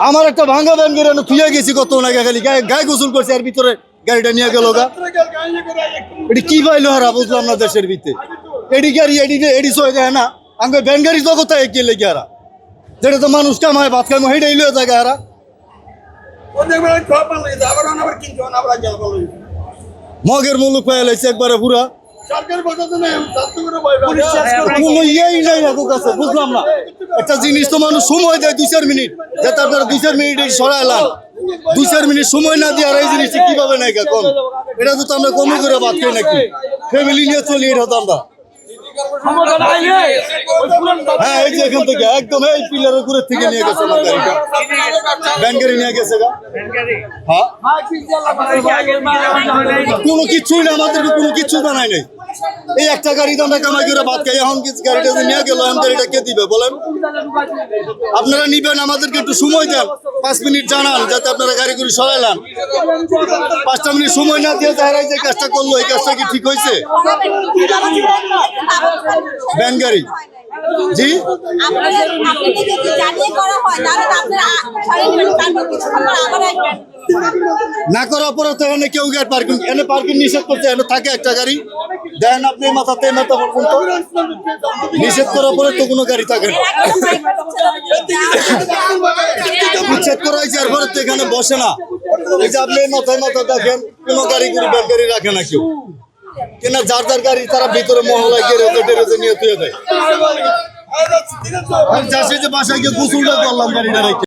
আমার একটা ভাঙ্গা ব্যান গেড়ে থুয়ে গেছি কত না খালি গায়ে গোসল করছে আর ভিতরে গাড়িটা নিয়ে গেল গা। এটি কি পাইলো হারা বুঝলাম না দেশের ভিতরে। এডি গাড়ি এডি সয়ে যায় না আগে ব্যান গাড়ি তো কোথায় গেলে কি হারা যেটা তো মানুষ কামায় ভাত খায় হেঁটে এলো জায়গা হারা। মগের মুলুক পাই লাইছে একবারে পুরা কোনো ইয়েই নাই না কাছে বুঝলাম না। একটা জিনিস তো মানুষ সময় দেয় 2-4 মিনিট যাতে আপনারা 2-4 মিনিট সরাইলাম 2-4 মিনিট সময় না দিয়ে আর এই জিনিসটা কিভাবে নাই কম এটা তো আমরা কমে করে বাদ খাই নাকি ফ্যামিলি নিয়ে চলি এটা তো আমরা। হ্যাঁ এই যে এখান থেকে একদম এই পিলারের উপরের থেকে নিয়ে গেছে আমার গাড়িটা ব্যান গাড়ি নিয়ে গেছে গা। হ্যাঁ কোনো কিছুই না আমাদেরকে কোনো কিছু জানাই নাই। এই একটা গাড়িতে আমরা কামাই করে ভাত খাই এখন গাড়িটা নিয়ে গেল এখন গাড়িটা কে দিবে বলেন? আপনারা নিবেন আমাদেরকে একটু সময় দেন 5 মিনিট জানান যাতে আপনারা গাড়ি করে সরাইলাম 5টা মিনিট সময় না দিয়ে যারা যে কাজটা করলো এই কাজটা কি ঠিক হয়েছে? ব্যান গাড়ি জি না করার পরে তো এখানে কেউ পার্কিং এনে পার্কিং নিষেধ করছে এনে থাকে একটা গাড়ি দেন আপনি মাথাতে মাথা পর্যন্ত নিষেধ করার পরে তো কোনো গাড়ি থাকে না। উচ্ছেদ করা হয়েছে এরপরে তো এখানে বসে না। এই যে আপনি মাথায় মাথা দেখেন কোনো গাড়ি করে ব্যান গাড়ি রাখে না কেউ কিনা যার যার গাড়ি তারা ভিতরে মহলায় গেড়ে নিয়ে তুলে দেয়। যার সাথে বাসায় গিয়ে গোসলটা করলাম গাড়িটা রেখে।